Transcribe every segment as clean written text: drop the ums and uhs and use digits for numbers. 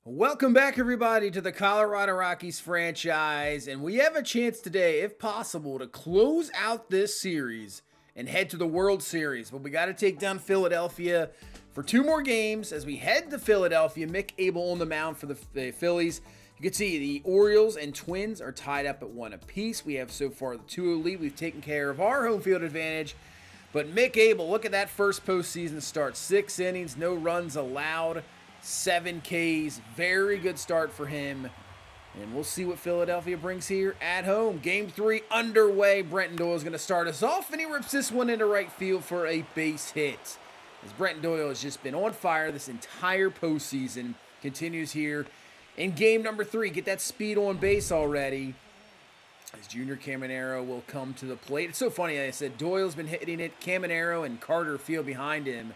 Welcome back, everybody, to the Colorado Rockies franchise. And we have a chance today, if possible, to close out this series and head to the World Series. But we got to take down Philadelphia for 2 more games as we head to Philadelphia. Mick Abel on the mound for the Phillies. You can see the Orioles and Twins are tied up at 1 apiece. We have so far the 2-0 lead. We've taken care of our home field advantage. But Mick Abel, look at that first postseason start. 6 innings, no runs allowed. 7 Ks, very good start for him. And we'll see what Philadelphia brings here at home. Game 3 underway. Brenton Doyle is going to start us off, and he rips this one into right field for a base hit. As Brenton Doyle has just been on fire this entire postseason. Continues here in game number 3. Get that speed on base already. As Junior Caminero will come to the plate. It's so funny, like I said, Doyle's been hitting it. Caminero and Carter Field behind him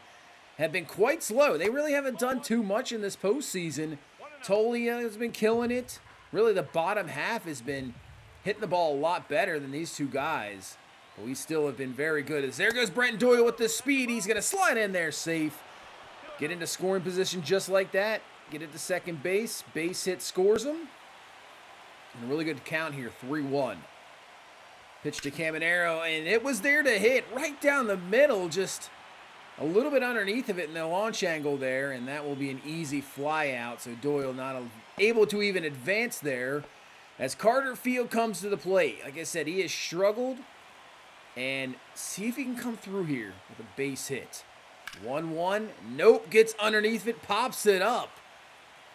have been quite slow. They really haven't done too much in this postseason. Tolia has been killing it. Really, the bottom half has been hitting the ball a lot better than these two guys. But we still have been very good. As there goes Brenton Doyle with the speed. He's going to slide in there safe. Get into scoring position just like that. Get it to second base. Base hit scores him. And a really good count here, 3-1. Pitch to Caminero, and it was there to hit right down the middle, just a little bit underneath of it in the launch angle there, and that will be an easy fly out. So Doyle not able to even advance there as Carter Field comes to the plate. Like I said, he has struggled, and see if he can come through here with a base hit. 1-1. Nope, gets underneath it, pops it up.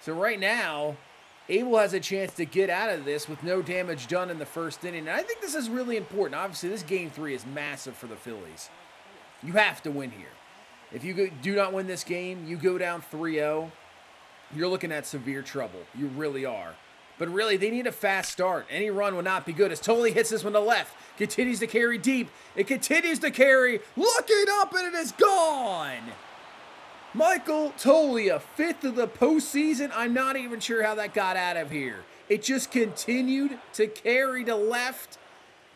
So right now, Abel has a chance to get out of this with no damage done in the first inning. And I think this is really important. Obviously, this game 3 is massive for the Phillies. You have to win here. If you do not win this game, you go down 3-0, you're looking at severe trouble. You really are. But really, they need a fast start. Any run will not be good as Tolia hits this one to left. Continues to carry deep. It continues to carry. Looking up, and it is gone. Michael Tolia, 5th of the postseason. I'm not even sure how that got out of here. It just continued to carry to left.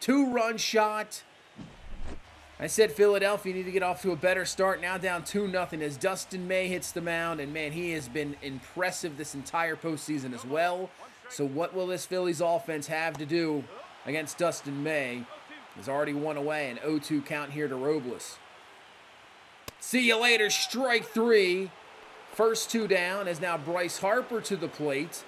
2-run shot. I said Philadelphia need to get off to a better start. Now down 2-0 as Dustin May hits the mound. And, man, he has been impressive this entire postseason as well. So what will this Phillies offense have to do against Dustin May? He's already 1 away. An 0-2 count here to Robles. See you later, strike 3. First 2 down as now Bryce Harper to the plate.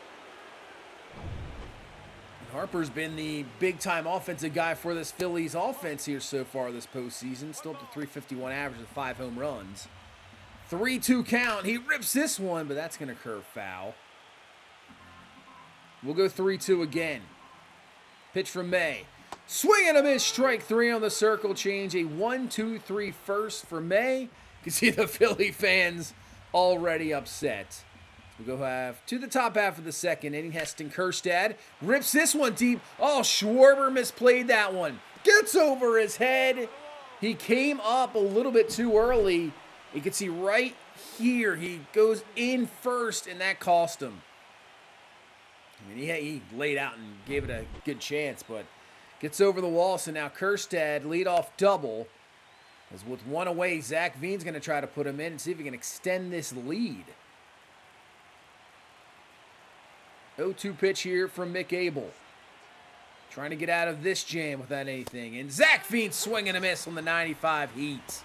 Harper's been the big-time offensive guy for this Phillies offense here so far this postseason. Still up to 351 average with 5 home runs. 3-2 count. He rips this one, but that's going to curve foul. We'll go 3-2 again. Pitch from May. Swing and a miss. Strike 3 on the circle change. A 1-2-3 first for May. You can see the Philly fans already upset. We'll go to the top half of the second inning. Heston Kjerstad rips this one deep. Oh, Schwarber misplayed that one. Gets over his head. He came up a little bit too early. You can see right here, he goes in first, and that cost him. I mean, he laid out and gave it a good chance, but gets over the wall. So now Kjerstad, leadoff double. As with 1 away, Zach Veen's going to try to put him in and see if he can extend this lead. 0-2 pitch here from Mick Abel. Trying to get out of this jam without anything. And Zach Veen swinging a miss on the 95 heat.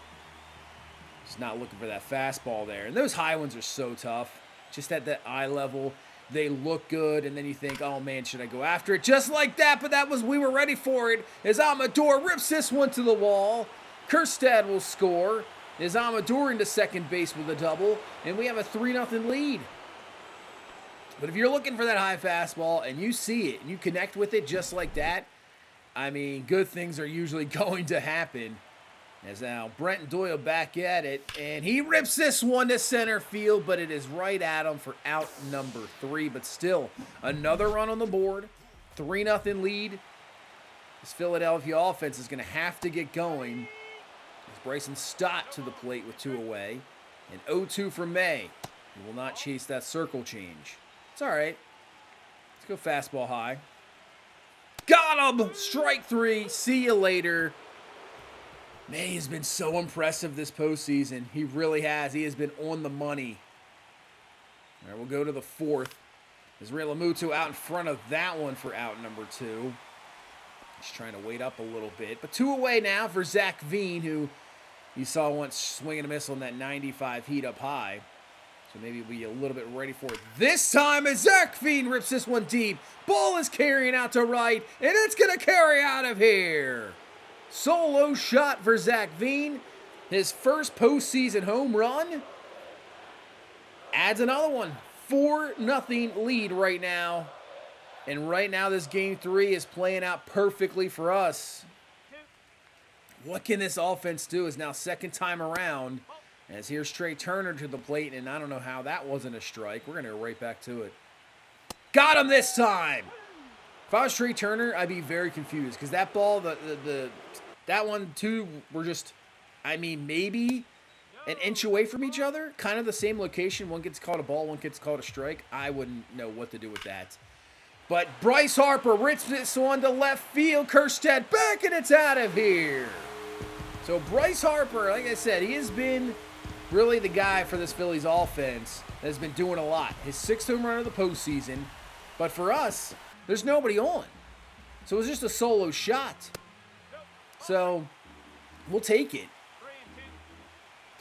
Just not looking for that fastball there. And those high ones are so tough. Just at that eye level, they look good. And then you think, oh man, should I go after it? Just like that, but we were ready for it. As Amador rips this one to the wall. Kjerstad will score. As Amador into second base with a double. And we have a 3-0 lead. But if you're looking for that high fastball and you see it and you connect with it just like that, I mean, good things are usually going to happen. As now Brenton Doyle back at it, and he rips this one to center field, but it is right at him for out number 3. But still, another run on the board, 3-0 lead. This Philadelphia offense is going to have to get going. As Bryson Stott to the plate with 2 away. And 0-2 for May. He will not chase that circle change. It's all right. Let's go fastball high. Got him! Strike 3. See you later. May has been so impressive this postseason. He really has. He has been on the money. All right, we'll go to the fourth. Israel Lamutu out in front of that one for out number 2. He's trying to wait up a little bit. But 2 away now for Zach Veen, who you saw once swinging a missile in that 95 heat up high. So maybe we'll be a little bit ready for it this time as Zach Veen rips this one deep. Ball is carrying out to right, and it's going to carry out of here. Solo shot for Zach Veen. His first postseason home run. Adds another one. 4-0 lead right now. And right now this game 3 is playing out perfectly for us. What can this offense do? Is now second time around. As here's Trey Turner to the plate, and I don't know how that wasn't a strike. We're going to go right back to it. Got him this time! If I was Trey Turner, I'd be very confused because that ball, that one, too, were just, I mean, maybe an inch away from each other. Kind of the same location. One gets called a ball, one gets called a strike. I wouldn't know what to do with that. But Bryce Harper rips this one to left field. Kerstead back, and it's out of here. So Bryce Harper, like I said, he has been really the guy for this Phillies offense that has been doing a lot. His 6th home run of the postseason. But for us, there's nobody on. So it was just a solo shot. So we'll take it.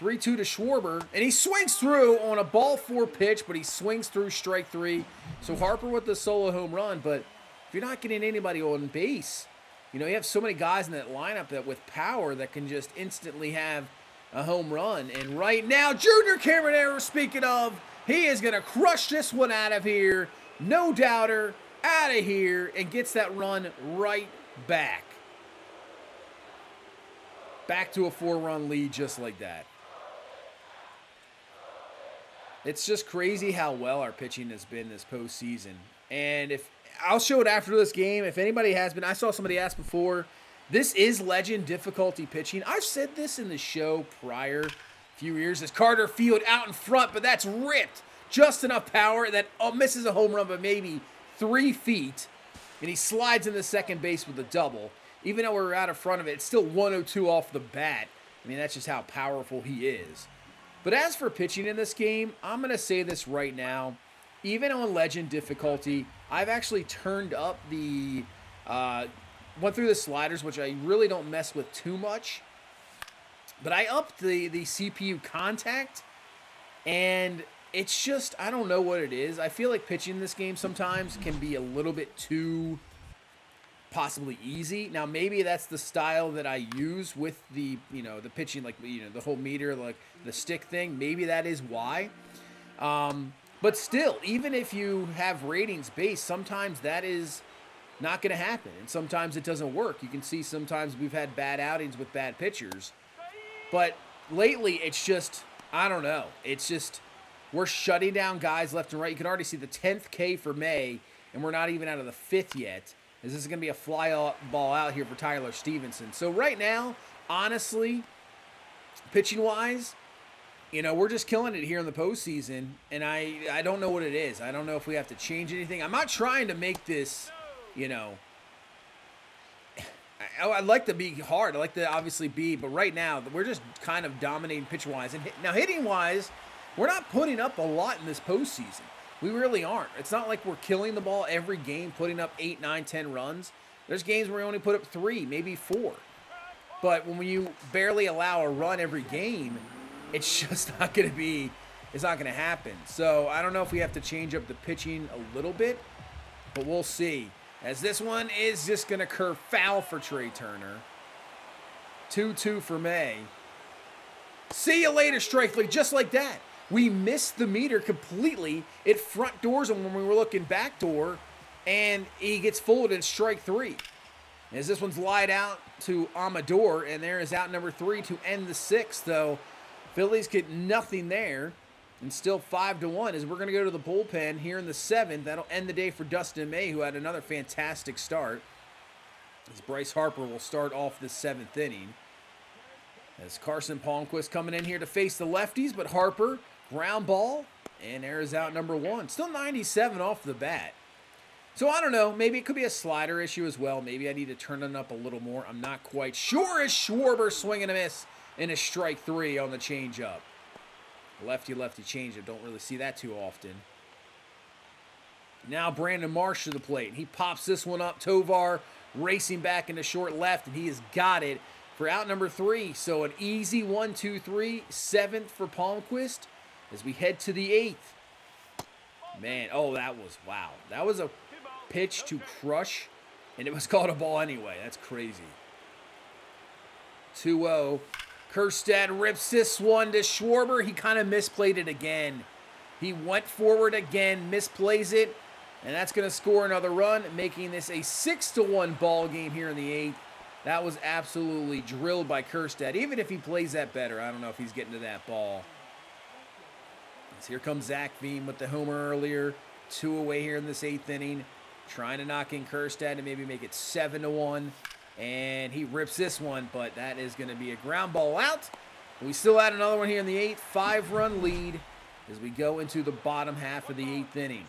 3-2 to Schwarber. And he swings through on a ball 4 pitch, but he swings through strike 3. So Harper with the solo home run. But if you're not getting anybody on base, you have so many guys in that lineup that with power that can just instantly have a home run. And right now, Junior Caminero, speaking of, he is going to crush this one out of here. No doubter, out of here, and gets that run right back. Back to a 4-run lead just like that. It's just crazy how well our pitching has been this postseason. And I'll show it after this game. If anybody has been, I saw somebody ask before, this is legend difficulty pitching. I've said this in the show prior few years. As Carter Field out in front, but that's ripped. Just enough power that misses a home run by maybe 3 feet. And he slides into second base with a double. Even though we're out in front of it, it's still 102 off the bat. I mean, that's just how powerful he is. But as for pitching in this game, I'm going to say this right now. Even on legend difficulty, I've actually turned up the, went through the sliders, which I really don't mess with too much. But I upped the CPU contact, and it's just, I don't know what it is. I feel like pitching in this game sometimes can be a little bit too possibly easy. Now, maybe that's the style that I use with the, the pitching, like, the whole meter, like the stick thing. Maybe that is why. But still, even if you have ratings based, sometimes that is not going to happen. And sometimes it doesn't work. You can see sometimes we've had bad outings with bad pitchers. But lately, it's just, I don't know. It's just, we're shutting down guys left and right. You can already see the 10th K for May, and we're not even out of the 5th yet. This is going to be a fly ball out here for Tyler Stevenson. So right now, honestly, pitching-wise, we're just killing it here in the postseason, and I don't know what it is. I don't know if we have to change anything. I'm not trying to make this, I'd like to be hard. I'd like to obviously be, but right now, we're just kind of dominating pitch-wise. And now hitting-wise, we're not putting up a lot in this postseason. We really aren't. It's not like we're killing the ball every game, putting up 8, 9, 10 runs. There's games where we only put up 3, maybe 4. But when you barely allow a run every game, it's just not going to be, it's not going to happen. So I don't know if we have to change up the pitching a little bit, but we'll see. As this one is just going to curve foul for Trey Turner. 2-2 for May. See you later, strike three, just like that. We missed the meter completely. It front doors him when we were looking back door, and he gets folded in strike 3. As this one's lied out to Amador, and there is out number 3 to end the 6th, though. Phillies get nothing there, and still 5-1 as we're going to go to the bullpen here in the 7th. That'll end the day for Dustin May, who had another fantastic start. As Bryce Harper will start off the 7th inning. As Carson Palmquist coming in here to face the lefties, but Harper, ground ball, and there is out number 1. Still 97 off the bat. So I don't know, maybe it could be a slider issue as well. Maybe I need to turn it up a little more. I'm not quite sure. As Schwarber swing and a miss in a strike 3 on the changeup. Lefty changeup, don't really see that too often. Now Brandon Marsh to the plate. He pops this one up. Tovar racing back into short left, and he has got it for out number 3. So an easy 1, 2, 3, 7th for Palmquist as we head to the 8th. Man, oh, that was, wow. That was a pitch to crush, and it was called a ball anyway. That's crazy. 2-0. Kjerstad rips this one to Schwarber. He kind of misplayed it again. He went forward again, misplays it, and that's going to score another run, making this a 6-1 ball game here in the 8th. That was absolutely drilled by Kjerstad. Even if he plays that better, I don't know if he's getting to that ball. As here comes Zach Veem with the homer earlier. 2 away here in this 8th inning. Trying to knock in Kjerstad to maybe make it 7-1. And he rips this one, but that is going to be a ground ball out. We still had another one here in the 8th. 5-run lead as we go into the bottom half of the 8th inning.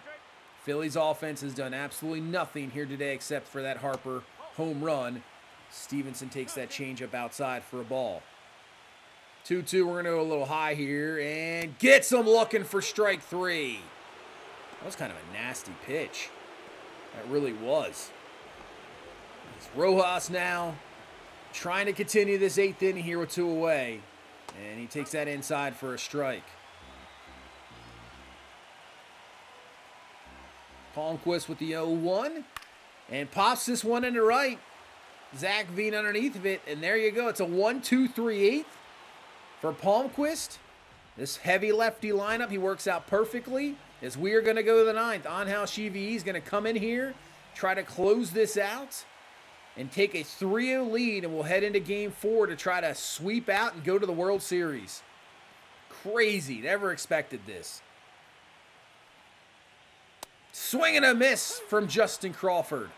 Phillies offense has done absolutely nothing here today except for that Harper home run. Stevenson takes that changeup outside for a ball. 2-2, we're going to go a little high here and gets him looking for strike 3. That was kind of a nasty pitch. That really was. It's Rojas now trying to continue this 8th inning here with 2 away. And he takes that inside for a strike. Palmquist with the 0-1 and pops this one into right. Zach Veem underneath of it, and there you go. It's a 1-2-3-8 for Palmquist. This heavy lefty lineup, he works out perfectly as we are going to go to the 9th. Angel Shivi is going to come in here, try to close this out, and take a 3-0 lead, and we'll head into Game 4 to try to sweep out and go to the World Series. Crazy. Never expected this. Swing and a miss from Justin Crawford.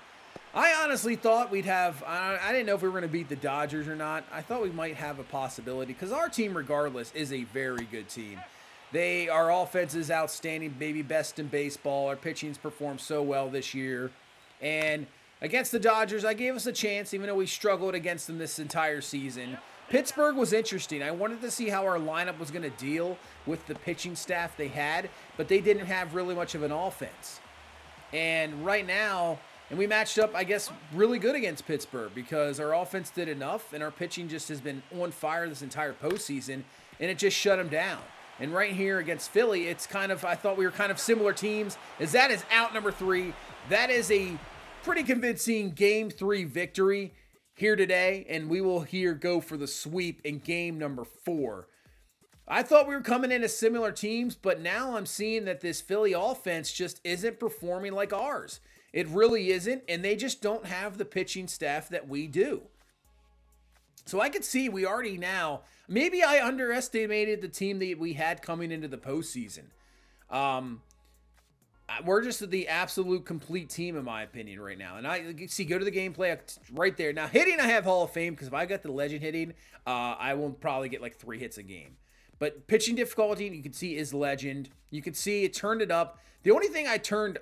I honestly thought we'd have, I didn't know if we were going to beat the Dodgers or not. I thought we might have a possibility because our team, regardless, is a very good team. Our offense is outstanding, maybe best in baseball. Our pitching's performed so well this year. And against the Dodgers, I gave us a chance, even though we struggled against them this entire season. Pittsburgh was interesting. I wanted to see how our lineup was going to deal with the pitching staff they had, but they didn't have really much of an offense. And right now, and we matched up, I guess, really good against Pittsburgh because our offense did enough and our pitching just has been on fire this entire postseason, and it just shut them down. And right here against Philly, it's kind of, I thought we were kind of similar teams, as that is out number 3. That is a pretty convincing Game 3 victory here today, and we will here go for the sweep in Game number 4. I thought we were coming in as similar teams, but now I'm seeing that this Philly offense just isn't performing like ours. It really isn't, and they just don't have the pitching staff that we do. So I could see we already now, maybe I underestimated the team that we had coming into the postseason. We're just the absolute complete team, in my opinion, right now. And I see, go to the gameplay right there. Now, hitting, I have Hall of Fame because if I got the legend hitting, I will probably get like 3 hits a game. But pitching difficulty, you can see, is legend. You can see it turned it up. The only thing I turned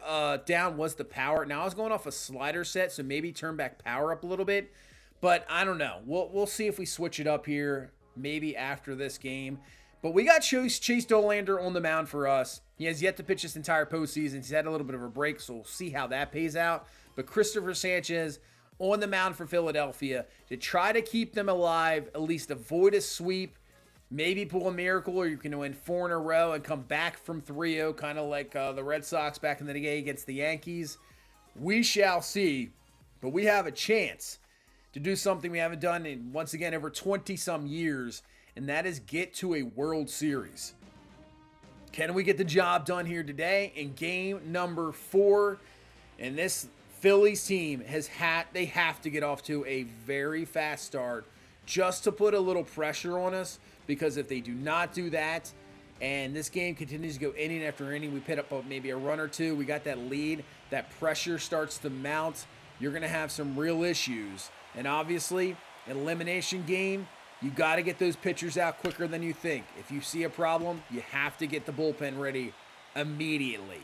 down was the power. Now, I was going off a slider set, so maybe turn back power up a little bit. But I don't know. We'll see if we switch it up here, maybe after this game. But we got Chase Dollander on the mound for us. He has yet to pitch this entire postseason. He's had a little bit of a break, so we'll see how that pays out. But Christopher Sanchez on the mound for Philadelphia to try to keep them alive, at least avoid a sweep. Maybe pull a miracle, or you can win 4 in a row and come back from 3-0, kind of like the Red Sox back in the day against the Yankees. We shall see, but we have a chance to do something we haven't done in, once again, over 20-some years, and that is get to a World Series. Can we get the job done here today in game number 4? And this Phillies team they have to get off to a very fast start just to put a little pressure on us, because if they do not do that and this game continues to go inning after inning, we put up maybe a run or 2, we got that lead, that pressure starts to mount, you're going to have some real issues. And obviously, an elimination game, you got to get those pitchers out quicker than you think. If you see a problem, you have to get the bullpen ready immediately.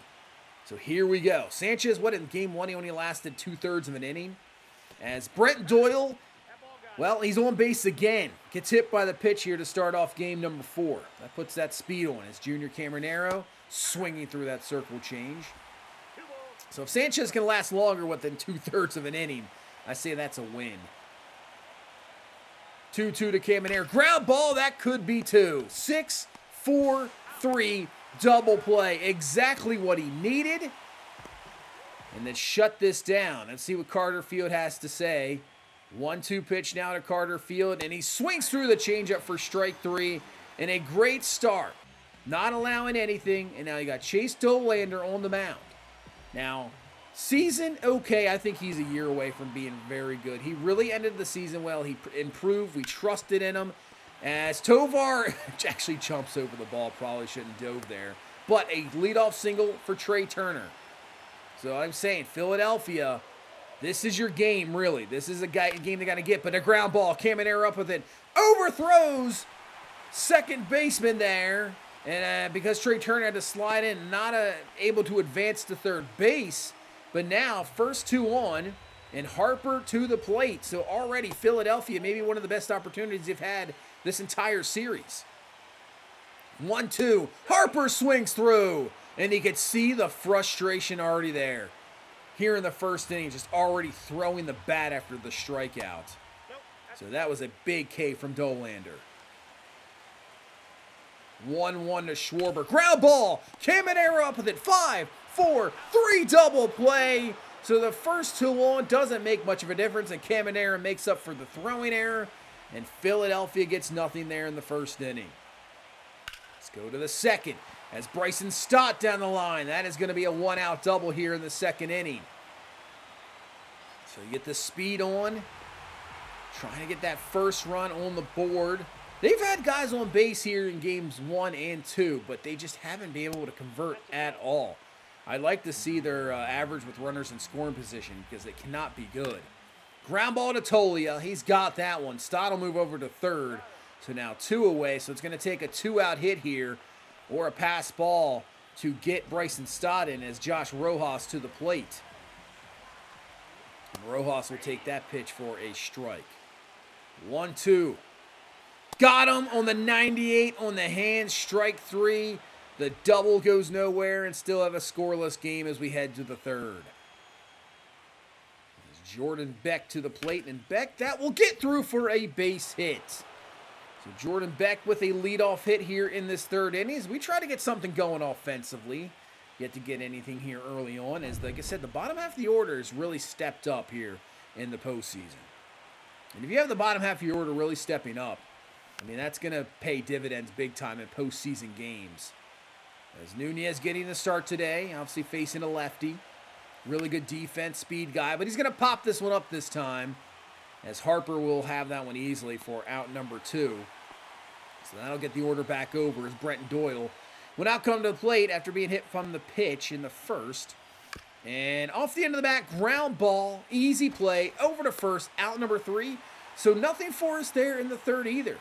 So here we go. Sanchez, in game 1, he only lasted 2/3 of an inning. As Brent Doyle, well, he's on base again. Gets hit by the pitch here to start off game number 4. That puts that speed on as Junior Cameronero swinging through that circle change. So if Sanchez can last longer within 2/3 of an inning, I say that's a win. 2-2 to Caminero. Ground ball, that could be two. 6-4-3 double play. Exactly what he needed. And then shut this down. Let's see what Carter Field has to say. 1-2 pitch now to Carter Field, and he swings through the changeup for strike three. And a great start. Not allowing anything, and now you got Chase Dolander on the mound. Now, season, okay, I think he's a year away from being very good. He really ended the season well. He improved. We trusted in him. As Tovar actually jumps over the ball, probably shouldn't have dove there. But a leadoff single for Trey Turner. So I'm saying, Philadelphia, this is your game, really. This is a game they got to get. But a ground ball, Caminero up with it. Overthrows second baseman there. And because Trey Turner had to slide in, not able to advance to third base. But now, first two on, and Harper to the plate. So already Philadelphia, maybe one of the best opportunities they've had this entire series. 1-2, Harper swings through. And you could see the frustration already there. Here in the first inning, just already throwing the bat after the strikeout. So that was a big K from Dolander. 1-1 to Schwarber. Ground ball. Caminero up with it. 5-4-3 double play. So the first two on doesn't make much of a difference, and Caminero makes up for the throwing error, and Philadelphia gets nothing there in the first inning. Let's go to the second as Bryson Stott down the line. That is going to be a one-out double here in the second inning. So you get the speed on, trying to get that first run on the board. They've had guys on base here in games 1 and 2, but they just haven't been able to convert at all. I'd like to see their average with runners in scoring position because it cannot be good. Ground ball to Tolia. He's got that one. Stott will move over to third. So now 2 away. So it's going to take a 2-out hit here or a pass ball to get Bryson Stott in as Josh Rojas to the plate. And Rojas will take that pitch for a strike. 1-2. Got him on the 98 on the hand, strike 3. The double goes nowhere and still have a scoreless game as we head to the third. There's Jordan Beck to the plate, and Beck, that will get through for a base hit. So Jordan Beck with a leadoff hit here in this third inning. We try to get something going offensively. Yet to get anything here early on, as like I said, the bottom half of the order has really stepped up here in the postseason. And if you have the bottom half of your order really stepping up, I mean, that's going to pay dividends big time in postseason games. As Nunez getting the start today, obviously facing a lefty. Really good defense, speed guy, but he's going to pop this one up this time, as Harper will have that one easily for out number 2. So that'll get the order back over as Brenton Doyle will now come to the plate after being hit from the pitch in the first. And off the end of the bat, ground ball, easy play, over to first, out number 3. So nothing for us there in the third either.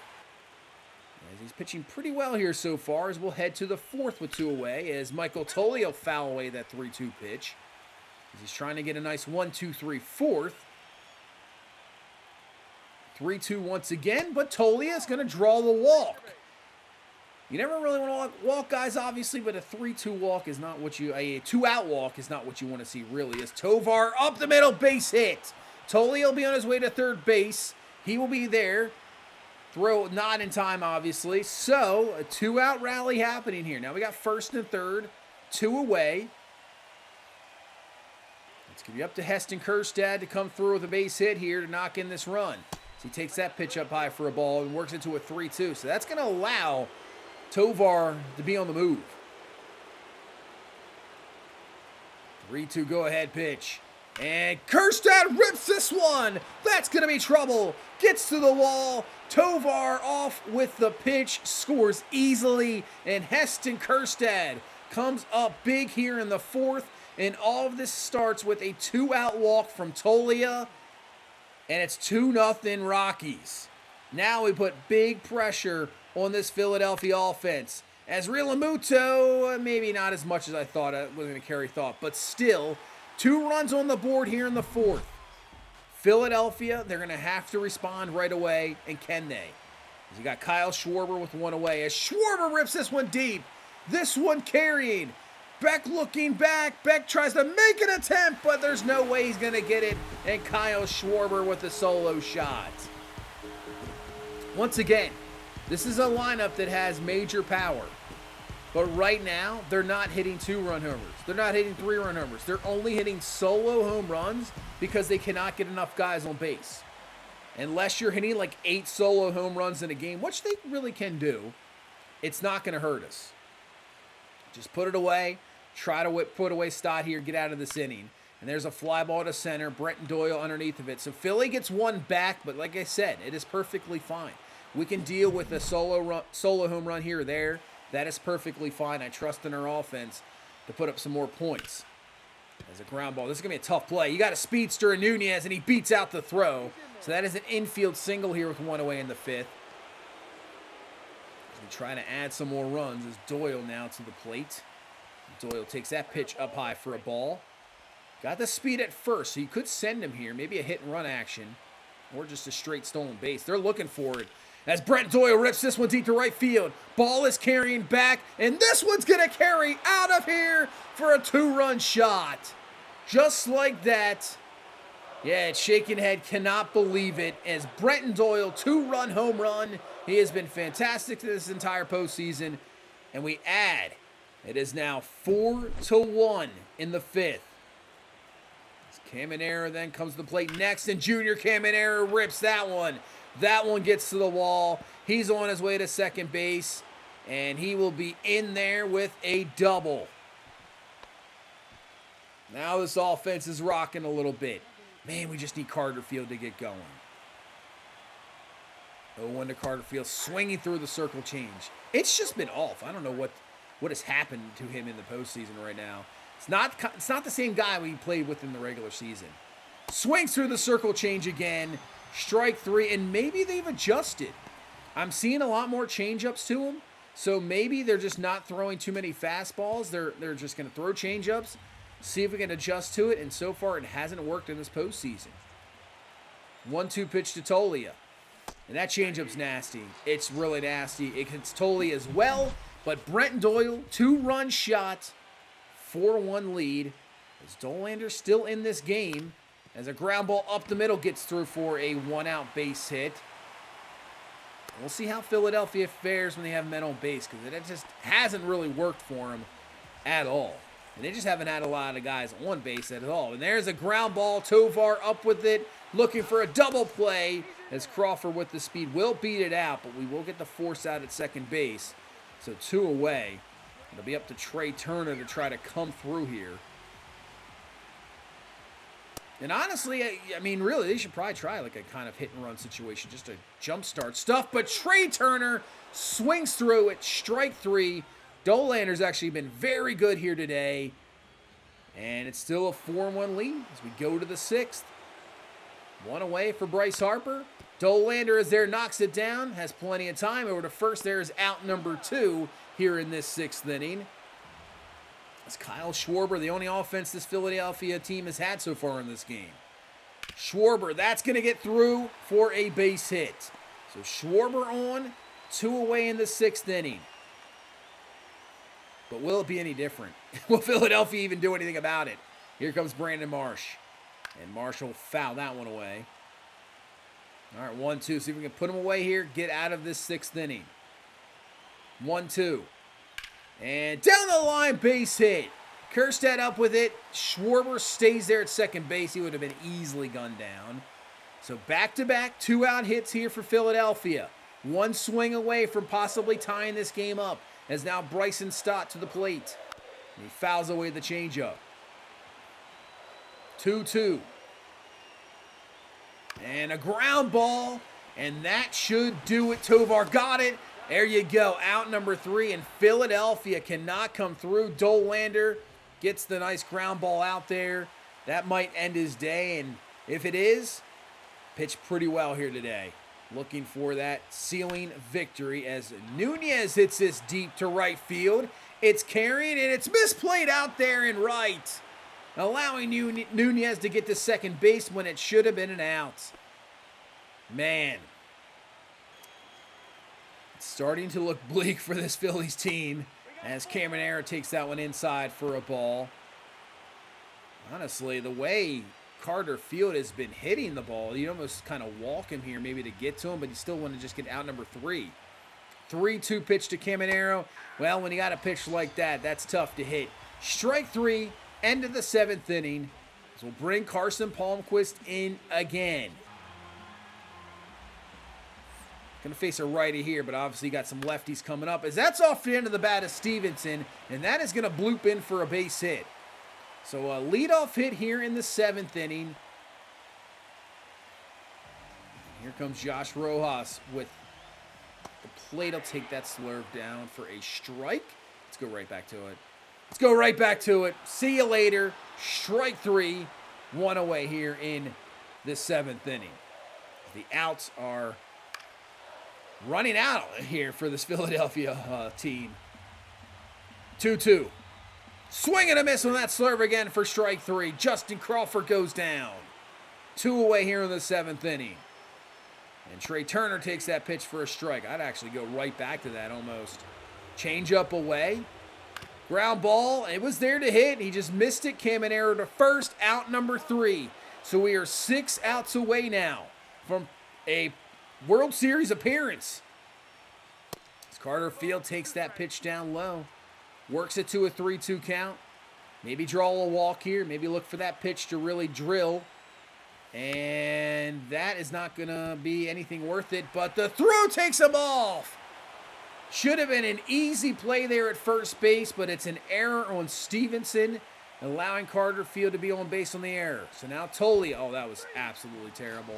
As he's pitching pretty well here so far, as we'll head to the fourth with 2 away, as Michael Tolio foul away that 3-2 pitch. As he's trying to get a nice 1-2-3 fourth. 3-2 once again, but Tolio is going to draw the walk. You never really want to walk guys, obviously, but a 3-2 walk is not what a 2-out walk is not what you want to see, really. As Tovar up the middle, base hit. Tolio will be on his way to third base. He will be there. Throw not in time, obviously. So, a 2-out rally happening here. Now we got first and third, 2 away. Let's give you up to Heston Kjerstad to come through with a base hit here to knock in this run. So he takes that pitch up high for a ball and works into a 3-2. So that's going to allow Tovar to be on the move. 3-2 go-ahead pitch. And Kjerstad rips this one. That's going to be trouble. Gets to the wall. Tovar off with the pitch. Scores easily. And Heston Kjerstad comes up big here in the fourth. And all of this starts with a 2-out walk from Tolia. And it's 2-0 Rockies. Now we put big pressure on this Philadelphia offense. As Realmuto, maybe not as much as I thought it was going to carry thought. But still, 2 runs on the board here in the fourth. Philadelphia, they're going to have to respond right away, and can they? You got Kyle Schwarber with 1 away, as Schwarber rips this one deep. This one carrying Beck looking back. Beck tries to make an attempt, but there's no way he's going to get it. And Kyle Schwarber with the solo shot. Once again, this is a lineup that has major power. But right now, they're not hitting 2-run homers. They're not hitting 3-run homers. They're only hitting solo home runs because they cannot get enough guys on base. Unless you're hitting like 8 solo home runs in a game, which they really can do, it's not going to hurt us. Just put it away. Try to put away Stott here. Get out of this inning. And there's a fly ball to center. Brenton Doyle underneath of it. So Philly gets one back, but like I said, it is perfectly fine. We can deal with a solo home run here or there. That is perfectly fine. I trust in our offense to put up some more points. As a ground ball. This is going to be a tough play. You got a speedster in Nunez, and he beats out the throw. So that is an infield single here with one away in the 5th. We try to add some more runs as Doyle now to the plate. Doyle takes that pitch up high for a ball. Got the speed at first, so you could send him here. Maybe a hit-and-run action or just a straight stolen base. They're looking for it. As Brent Doyle rips this one deep to right field. Ball is carrying back, and this one's going to carry out of here for a 2-run shot. Just like that. Yeah, shaking head, cannot believe it. As Brenton Doyle, 2-run home run. He has been fantastic this entire postseason. And we add, it is now 4-1 in the 5th. Caminero then comes to the plate next, and Junior Caminero rips that one. That one gets to the wall. He's on his way to second base, and he will be in there with a double. Now this offense is rocking a little bit. Man, we just need Carter Field to get going. 0-1 to Carter Field, swinging through the circle change. It's just been off. I don't know what has happened to him in the postseason right now. It's not the same guy we played with in the regular season. Swings through the circle change again. Strike 3, and maybe they've adjusted. I'm seeing a lot more changeups to them, so maybe they're just not throwing too many fastballs. They're just going to throw changeups, see if we can adjust to it, and so far it hasn't worked in this postseason. 1-2 pitch to Tolia, and that changeup's nasty. It's really nasty. It hits Tolia as well, but Brenton Doyle, 2-run shot, 4-1 lead. As Dollander still in this game, as a ground ball up the middle gets through for a 1-out base hit. We'll see how Philadelphia fares when they have men on base, because it just hasn't really worked for them at all. And they just haven't had a lot of guys on base at all. And there's a ground ball. Tovar up with it, looking for a double play, as Crawford with the speed will beat it out, but we will get the force out at second base. So 2 away. It'll be up to Trey Turner to try to come through here. And honestly, I mean, really, they should probably try like a kind of hit-and-run situation, just a jumpstart stuff. But Trey Turner swings through it, strike 3. Dollander's actually been very good here today. And it's still a 4-1 lead as we go to the 6th. 1 away for Bryce Harper. Dollander is there, knocks it down, has plenty of time. Over to first, there is out number 2 here in this 6th inning. It's Kyle Schwarber, the only offense this Philadelphia team has had so far in this game. Schwarber, that's going to get through for a base hit. So Schwarber on, 2 away in the 6th inning. But will it be any different? Will Philadelphia even do anything about it? Here comes Brandon Marsh. And Marsh will foul that one away. All right, 1-2. See if we can put him away here, get out of this 6th inning. 1-2. And down the line, base hit. Kerstead up with it. Schwarber stays there at second base. He would have been easily gunned down. So back-to-back 2-out hits here for Philadelphia. 1 swing away from possibly tying this game up. As now Bryson Stott to the plate. And he fouls away the changeup. 2-2. And a ground ball. And that should do it. Tovar got it. There you go, out number 3, and Philadelphia cannot come through. Dollander gets the nice ground ball out there. That might end his day, and if it is, pitched pretty well here today. Looking for that ceiling victory as Nunez hits this deep to right field. It's carried, and it's misplayed out there in right, allowing Nunez to get to second base when it should have been an out. Man. It's starting to look bleak for this Phillies team. As Caminero takes that one inside for a ball. Honestly, the way Carter Field has been hitting the ball, you almost kind of walk him here maybe to get to him, but you still want to just get out number 3. 3-2 pitch to Caminero. Well, when you got a pitch like that, that's tough to hit. Strike 3, end of the 7th inning. This will bring Carson Palmquist in again. Going to face a righty here, but obviously got some lefties coming up. As that's off the end of the bat of Stevenson, and that is going to bloop in for a base hit. So a leadoff hit here in the 7th inning. Here comes Josh Rojas with the plate. I'll take that slurve down for a strike. Let's go right back to it. Let's go right back to it. See you later. Strike 3. 1 away here in the 7th inning. The outs are running out here for this Philadelphia team. 2-2. Swing and a miss on that slurve again for strike 3. Justin Crawford goes down. 2 away here in the 7th inning. And Trey Turner takes that pitch for a strike. I'd actually go right back to that almost. Change up away. Ground ball. It was there to hit. He just missed it. Caminero to first. Out number 3. So we are 6 outs away now from a World Series appearance. As Carter Field takes that pitch down low. Works it to a 3-2 count. Maybe draw a walk here. Maybe look for that pitch to really drill. And that is not going to be anything worth it. But the throw takes him off. Should have been an easy play there at first base, but it's an error on Stevenson, allowing Carter Field to be on base on the error. So now Tolley, oh, that was absolutely terrible.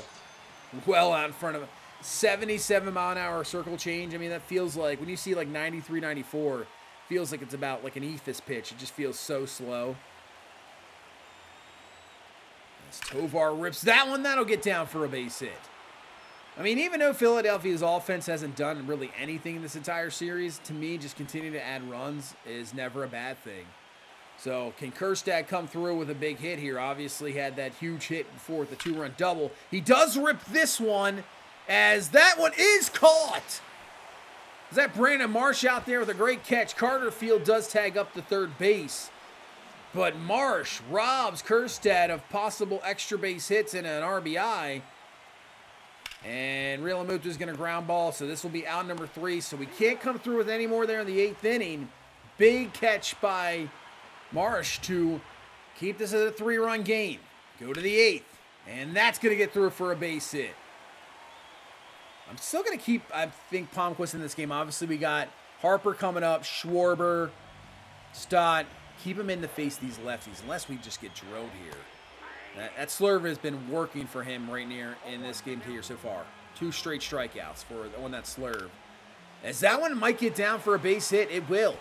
Well out in front of him. 77-mile-an-hour circle change. I mean, that feels like, when you see like 93, 94, feels like it's about like an ephus pitch. It just feels so slow. As Tovar rips that one, that'll get down for a base hit. I mean, even though Philadelphia's offense hasn't done really anything in this entire series, to me, just continuing to add runs is never a bad thing. So can Kjerstad come through with a big hit here? Obviously had that huge hit before with the 2-run double. He does rip this one, as that one is caught. Is that Brandon Marsh out there with a great catch? Carter Field does tag up to third base. But Marsh robs Kjerstad of possible extra base hits and an RBI. And Realmuto is going to ground ball, so this will be out number 3. So we can't come through with any more there in the 8th inning. Big catch by Marsh to keep this as a 3-run game. Go to the 8th. And that's going to get through for a base hit. I'm still going to keep, I think, Palmquist in this game. Obviously, we got Harper coming up, Schwarber, Stott. Keep him in the face of these lefties, unless we just get drilled here. That slurve has been working for him right near in this game here so far. 2 straight strikeouts on that slurve. As that one might get down for a base hit, it will.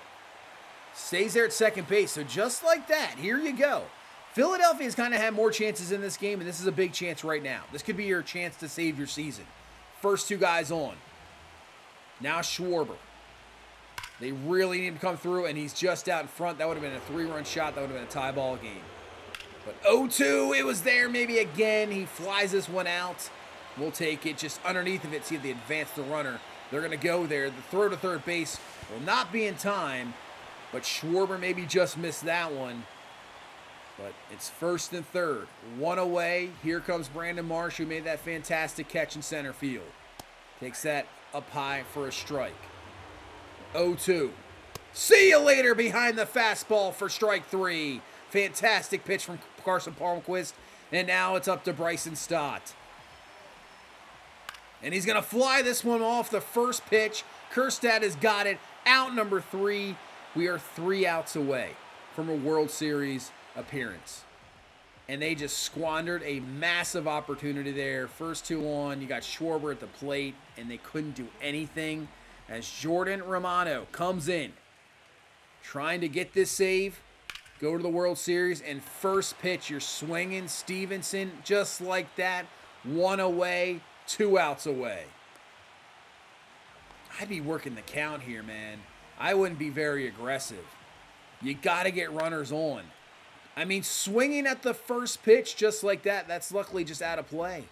Stays there at second base, so just like that, here you go. Philadelphia's kind of had more chances in this game, and this is a big chance right now. This could be your chance to save your season. First 2 guys on. Now Schwarber. They really need to come through, and he's just out in front. That would have been a 3-run shot. That would have been a tie ball game. But 0-2, it was there maybe again. He flies this one out. We'll take it just underneath of it. See if they advance the runner. They're going to go there. The throw to third base will not be in time, but Schwarber maybe just missed that one. But it's first and third. 1 away. Here comes Brandon Marsh, who made that fantastic catch in center field. Takes that up high for a strike. 0-2. See you later behind the fastball for strike 3. Fantastic pitch from Carson Palmquist. And now it's up to Bryson Stott. And he's going to fly this one off the first pitch. Kjerstad has got it. Out number 3. We are 3 outs away from a World Series appearance. And they just squandered a massive opportunity there. First 2 on. You got Schwarber at the plate, and they couldn't do anything. As Jordan Romano comes in, trying to get this save, go to the World Series, and first pitch, you're swinging Stevenson just like that. 1 away, 2 outs away. I'd be working the count here, man. I wouldn't be very aggressive. You got to get runners on. I mean, swinging at the first pitch just like that, that's luckily just out of play.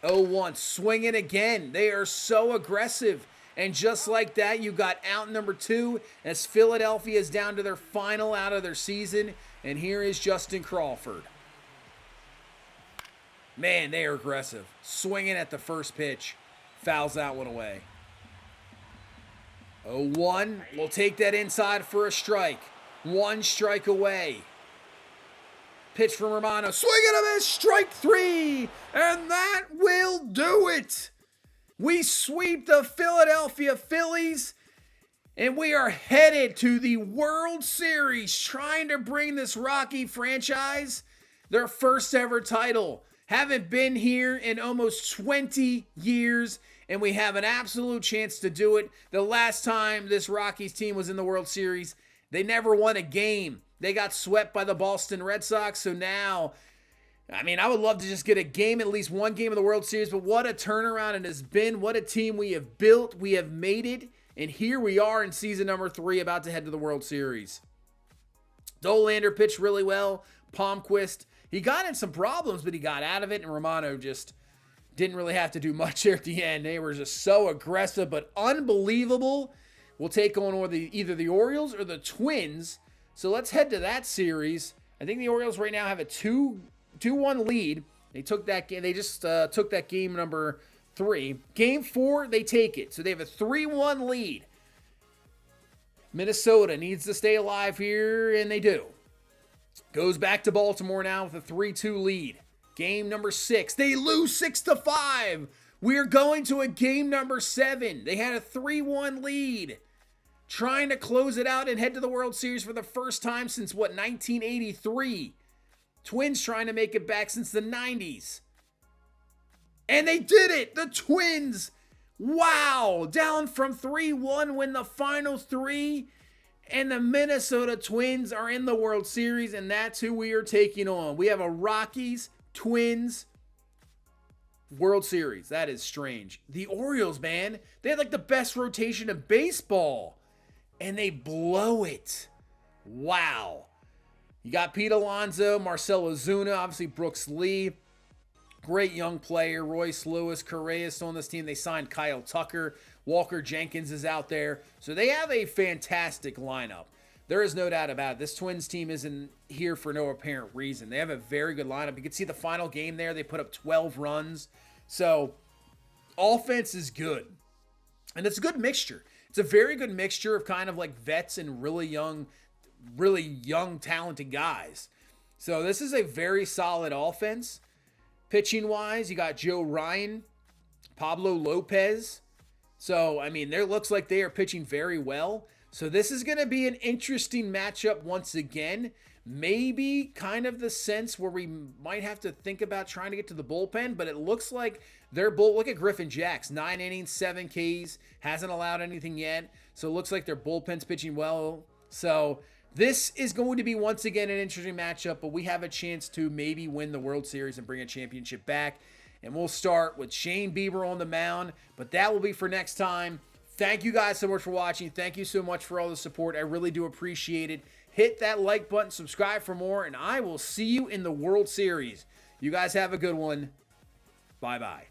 0-1, swing it again. They are so aggressive. And just like that, you got out number 2 as Philadelphia is down to their final out of their season. And here is Justin Crawford. Man, they are aggressive. Swinging at the first pitch. Fouls that one away. 0-1. We'll take that inside for a strike. 1 strike away. Pitch from Romano. Swing and a miss. Strike 3. And that will do it. We sweep the Philadelphia Phillies. And we are headed to the World Series, trying to bring this Rocky franchise their first ever title. Haven't been here in almost 20 years, and we have an absolute chance to do it. The last time this Rockies team was in the World Series, they never won a game. They got swept by the Boston Red Sox, so now, I would love to just get a game, at least one game of the World Series, but what a turnaround it has been. What a team we have built. We have made it, and here we are in season number 3, about to head to the World Series. Dollander pitched really well. Palmquist, he got in some problems, but he got out of it, and Romano just didn't really have to do much there at the end. They were just so aggressive, but unbelievable. We'll take on either the Orioles or the Twins. So let's head to that series. I think the Orioles right now have a 2-1 lead. They took that game. They just took that game number 3. Game 4, they take it. So they have a 3-1 lead. Minnesota needs to stay alive here, and they do. Goes back to Baltimore now with a 3-2 lead. Game number 6. They lose 6-5. We are going to a game number 7. They had a 3-1 lead. Trying to close it out and head to the World Series for the first time since, 1983. Twins trying to make it back since the 90s. And they did it! The Twins! Wow! Down from 3-1 win the final 3. And the Minnesota Twins are in the World Series, and that's who we are taking on. We have a Rockies, Twins, World Series. That is strange. The Orioles, man, they had like the best rotation of baseball, and they blow it. Wow. You got Pete Alonso, Marcell Ozuna, obviously Brooks Lee. Great young player. Royce Lewis, Correa still on this team. They signed Kyle Tucker. Walker Jenkins is out there. So they have a fantastic lineup. There is no doubt about it. This Twins team isn't here for no apparent reason. They have a very good lineup. You can see the final game there. They put up 12 runs. So offense is good. And it's a good mixture. It's a very good mixture of kind of like vets and really young, talented guys. So this is a very solid offense. Pitching wise, you got Joe Ryan, Pablo Lopez. So, there looks like they are pitching very well. So this is going to be an interesting matchup once again. Maybe kind of the sense where we might have to think about trying to get to the bullpen, but it looks like look at Griffin Jacks, 9 innings, 7 Ks, hasn't allowed anything yet. So it looks like their bullpen's pitching well. So this is going to be once again an interesting matchup, but we have a chance to maybe win the World Series and bring a championship back. And we'll start with Shane Bieber on the mound, but that will be for next time. Thank you guys so much for watching. Thank you so much for all the support. I really do appreciate it. Hit that like button, subscribe for more, and I will see you in the World Series. You guys have a good one. Bye-bye.